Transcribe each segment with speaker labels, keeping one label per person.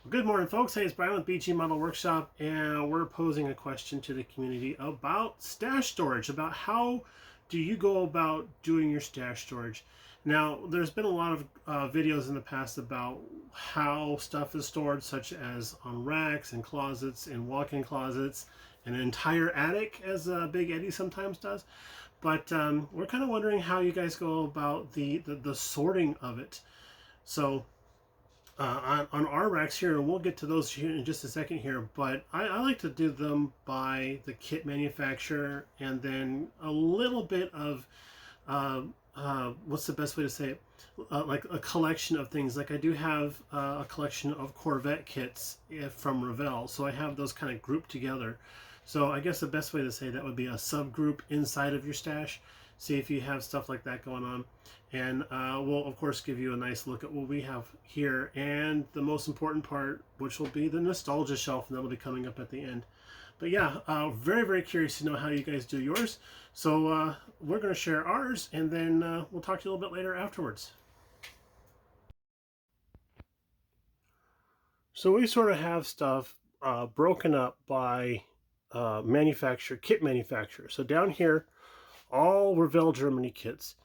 Speaker 1: Good morning, folks. Hey, it's Brian with BG Model Workshop, and we're posing a question to the community about stash storage, about how do you go about doing your stash storage. Now, there's been a lot of videos in the past about how stuff is stored, such as on racks and closets and walk-in closets, and an entire attic, as Big Eddie sometimes does. But we're kind of wondering how you guys go about the sorting of it. So on our racks here, and we'll get to those here in just a second here, but I like to do them by the kit manufacturer and then a little bit of, what's the best way to say it? Like a collection of things. Like I do have a collection of Corvette kits from Revel, so I have those kind of grouped together. So I guess the best way to say that would be a subgroup inside of your stash. See if you have stuff like that going on. And we'll, of course, give you a nice look at what we have here. And the most important part, which will be the nostalgia shelf, and that'll be coming up at the end. But yeah, very, very curious to know how you guys do yours. So we're going to share ours, and then we'll talk to you a little bit later afterwards. So we sort of have stuff broken up by kit manufacturer. So down here, all Revel Germany kits.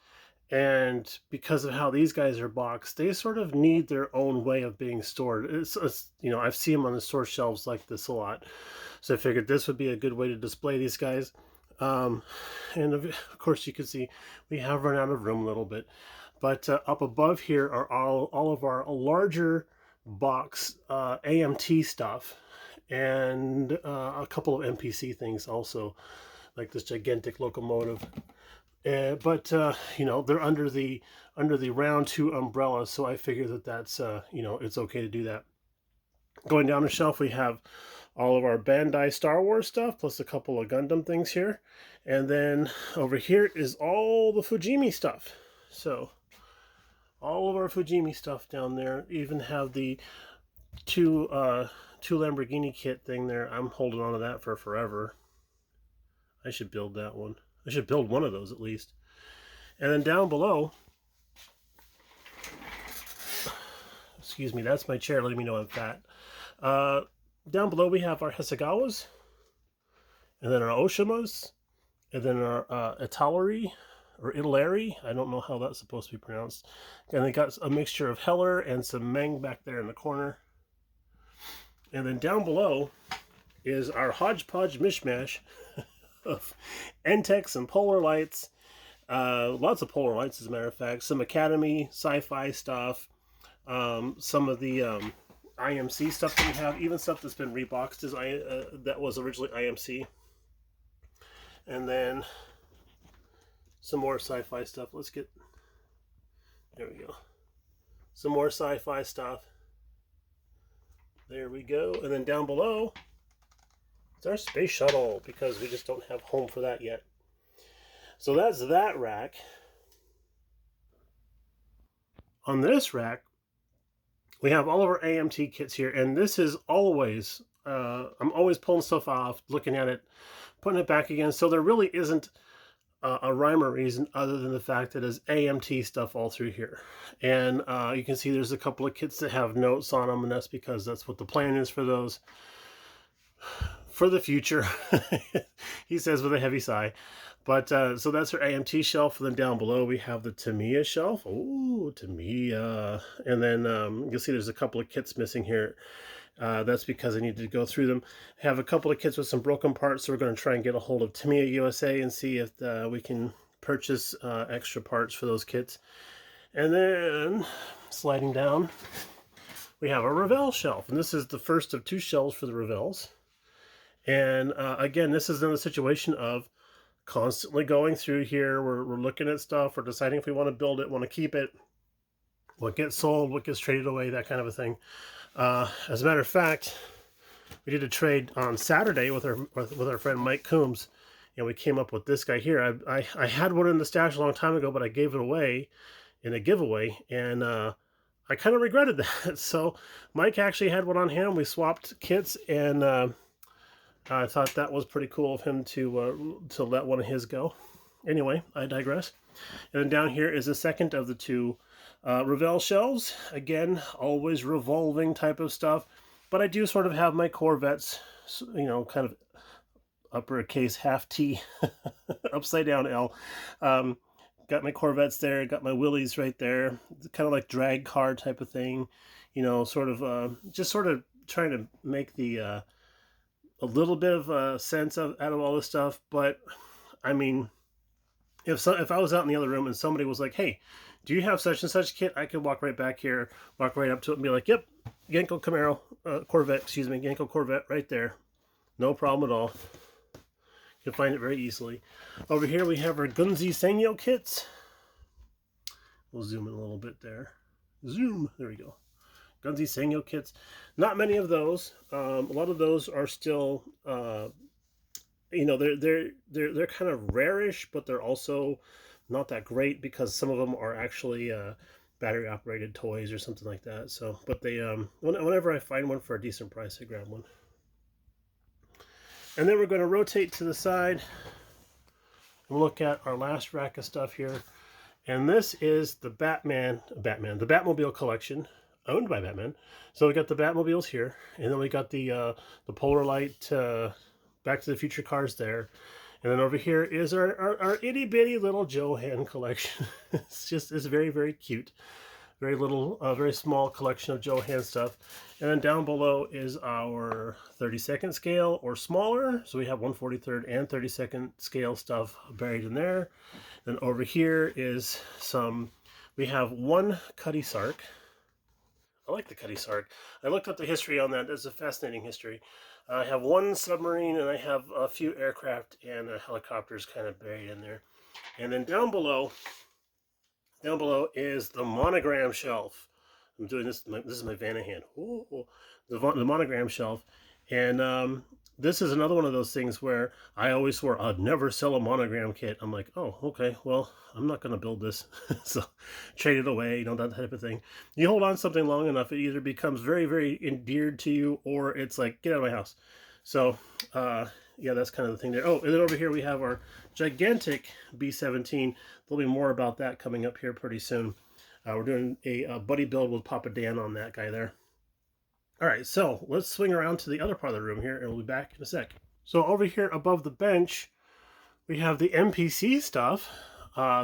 Speaker 1: And because of how these guys are boxed, they sort of need their own way of being stored. It's you know, I've seen them on the store shelves like this a lot. So I figured this would be a good way to display these guys. And of course, you can see we have run out of room a little bit. But up above here are all of our larger box AMT stuff and a couple of MPC things also, like this gigantic locomotive. But you know, they're under the round 2 umbrella, so I figure that that's you know, it's okay to do that. Going down the shelf, we have all of our Bandai Star Wars stuff, plus a couple of Gundam things here, and then over here is all the Fujimi stuff. So all of our Fujimi stuff down there. Even have the two Lamborghini kit thing there. I'm holding on to that for forever. I should build that one. I should build one of those at least. And then down below, excuse me, that's my chair letting me know I'm fat. Down below we have our Hasegawas, and then our Oshimas, and then our Italeri, or Italeri. I don't know how that's supposed to be pronounced. And they got a mixture of Heller and some Meng back there in the corner. And then down below is our hodgepodge mishmash of Entex and Polar Lights, lots of Polar Lights as a matter of fact, some Academy sci-fi stuff, some of the IMC stuff that we have, even stuff that's been reboxed as that was originally IMC, and then some more sci-fi stuff. Let's get, there we go, some more sci-fi stuff. There we go. And then down below, our space shuttle, because we just don't have home for that yet. So that's that rack. On this rack, we have all of our AMT kits here, and this is always, I'm always pulling stuff off, looking at it, putting it back again, so there really isn't a rhyme or reason other than the fact that it's AMT stuff all through here. And you can see there's a couple of kits that have notes on them, and that's because that's what the plan is for those. For the future, he says with a heavy sigh. But so that's our AMT shelf. And then down below we have the Tamiya shelf. Oh, Tamiya. And then you'll see there's a couple of kits missing here. That's because I needed to go through them. I have a couple of kits with some broken parts, so we're going to try and get a hold of Tamiya USA and see if we can purchase extra parts for those kits. And then sliding down, we have a Revel shelf. And this is the first of 2 shelves for the Revels. And again, this is in a situation of constantly going through here. We're looking at stuff. We're deciding if we want to build it, want to keep it, what gets sold, what gets traded away, that kind of a thing. As a matter of fact, we did a trade on Saturday with our friend Mike Coombs, and we came up with this guy here. I had one in the stash a long time ago, but I gave it away in a giveaway, and I kind of regretted that. So Mike actually had one on hand. We swapped kits, and I thought that was pretty cool of him to let one of his go. Anyway, I digress. And then down here is the second of the 2 Revel shelves. Again, always revolving type of stuff. but I do sort of have my Corvettes, you know, kind of uppercase half T, upside down L. Got my Corvettes there, got my Willys right there, kind of like drag car type of thing, you know, sort of just sort of trying to make the a little bit of a sense of out of all this stuff. But I mean, if I was out in the other room and somebody was like, "Hey, do you have such and such kit?" I could walk right back here, walk right up to it, and be like, "Yep, Genko Camaro Corvette, excuse me, Genko Corvette right there, no problem at all." You can find it very easily. Over here we have our Gunzi Sangyo kits. We'll zoom in a little bit there. Zoom. There we go. Gunzi Sangyo kits. Not many of those. A lot of those are still, you know, they're kind of rarish, but they're also not that great because some of them are actually battery operated toys or something like that. So, but they whenever I find one for a decent price, I grab one. And then we're going to rotate to the side and look at our last rack of stuff here. And this is the the Batmobile collection, owned by Batman. So we got the Batmobiles here, and then we got the Polar Light Back to the Future cars there. And then over here is our itty bitty little Johan collection. It's very, very cute. Very little, very small collection of Johan stuff. And then down below is our 32nd scale or smaller. So we have 1/43rd and 32nd scale stuff buried in there. Then over here is we have one Cutty Sark. I like the Cutty Sark. I looked up the history on that. It's a fascinating history. I have one submarine and I have a few aircraft and helicopters kind of buried in there. And then down below is the monogram shelf. I'm doing this. This is my Vanahan. Ooh, the monogram shelf, and this is another one of those things where I always swore I'd never sell a monogram kit. I'm like, oh, okay, well, I'm not going to build this, so trade it away. You know, that type of thing. You hold on to something long enough, it either becomes very, very endeared to you, or it's like, get out of my house. So, yeah, that's kind of the thing there. Oh, and then over here we have our gigantic B-17. There'll be more about that coming up here pretty soon. We're doing a buddy build with Papa Dan on that guy there. All right, so let's swing around to the other part of the room here, and we'll be back in a sec. So over here above the bench, we have the MPC stuff.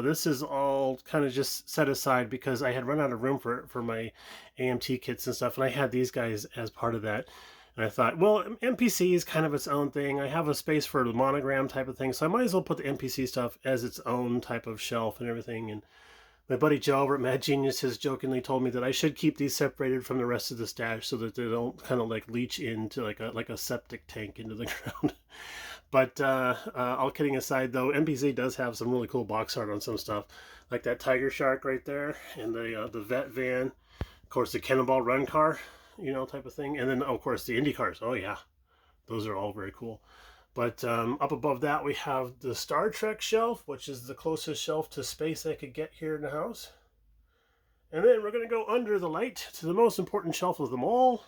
Speaker 1: This is all kind of just set aside because I had run out of room for my AMT kits and stuff, and I had these guys as part of that. And I thought, well, MPC is kind of its own thing. I have a space for the monogram type of thing, so I might as well put the MPC stuff as its own type of shelf and everything. And my buddy Joe over at Mad Genius has jokingly told me that I should keep these separated from the rest of the stash so that they don't kind of like leach into like a septic tank into the ground. But all kidding aside, though, MPC does have some really cool box art on some stuff, like that Tiger Shark right there, and the Vet Van, of course the Cannonball Run car, you know, type of thing, and then of course the Indy cars. Oh yeah, those are all very cool. But up above that we have the Star Trek shelf, which is the closest shelf to space I could get here in the house. And then we're going to go under the light to the most important shelf of them all.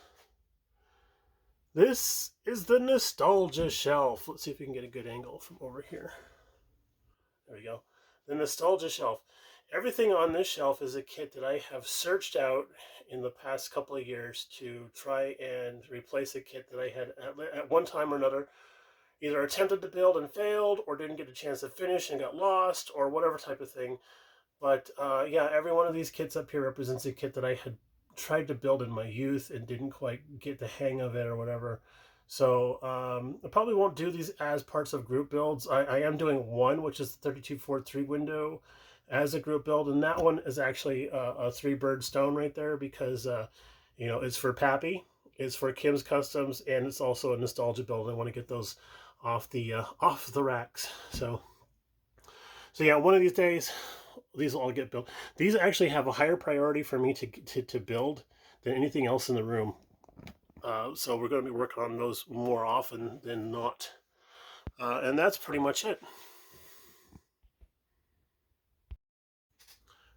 Speaker 1: This is the Nostalgia shelf. Let's see if we can get a good angle from over here. There we go. The Nostalgia shelf. Everything on this shelf is a kit that I have searched out in the past couple of years to try and replace a kit that I had at one time or another either attempted to build and failed, or didn't get a chance to finish and got lost, or whatever type of thing. But yeah, every one of these kits up here represents a kit that I had tried to build in my youth and didn't quite get the hang of it or whatever. So I probably won't do these as parts of group builds. I am doing one, which is the 3243 window, as a group build, and that one is actually a 3-bird stone right there because you know, it's for Pappy, it's for Kim's Customs, and it's also a nostalgia build. I want to get those off the racks. So yeah, one of these days these will all get built. These actually have a higher priority for me to build than anything else in the room. So we're going to be working on those more often than not. And that's pretty much it.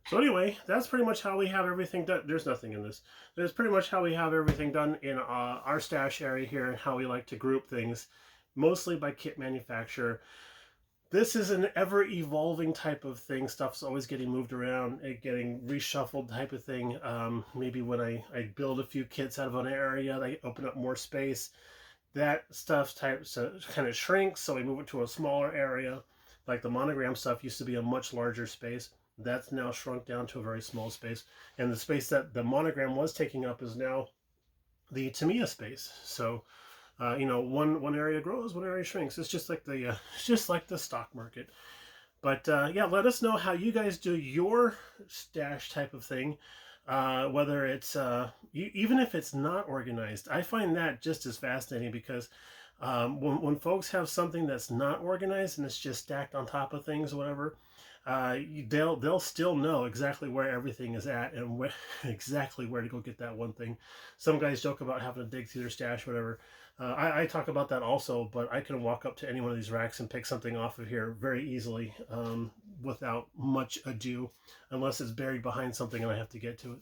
Speaker 1: So anyway, that's pretty much how we have everything done. There's nothing in this. There's pretty much how we have everything done in our stash area here, and how we like to group things, mostly by kit manufacturer. this is an ever-evolving type of thing. Stuff's always getting moved around, getting reshuffled type of thing. Maybe when I build a few kits out of an area, they open up more space. That stuff kind of shrinks, so we move it to a smaller area. Like the monogram stuff used to be a much larger space. That's now shrunk down to a very small space. And the space that the monogram was taking up is now the Tamiya space. So you know, one area grows, one area shrinks. It's just like the stock market. But yeah, let us know how you guys do your stash type of thing. Whether it's even if it's not organized, I find that just as fascinating, because when folks have something that's not organized and it's just stacked on top of things or whatever, they'll still know exactly where everything is at and exactly where to go get that one thing. Some guys joke about having to dig through their stash, whatever. I talk about that also, but I can walk up to any one of these racks and pick something off of here very easily, without much ado, unless it's buried behind something and I have to get to it.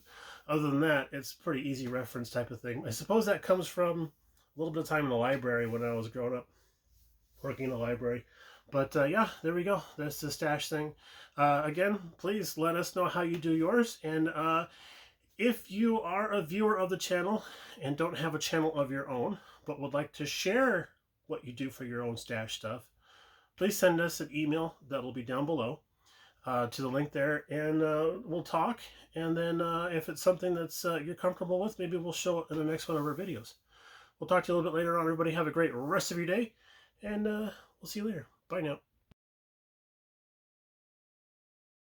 Speaker 1: Other than that, it's pretty easy reference type of thing. I suppose that comes from a little bit of time in the library when I was growing up, working in the library. But yeah, there we go. That's the stash thing. Again, please let us know how you do yours. And if you are a viewer of the channel and don't have a channel of your own, but would like to share what you do for your own stash stuff, please send us an email that'll be down below to the link there, and we'll talk. And then if it's something that's you're comfortable with, maybe we'll show it in the next one of our videos. We'll talk to you a little bit later on. Everybody have a great rest of your day, and we'll see you later. Bye now.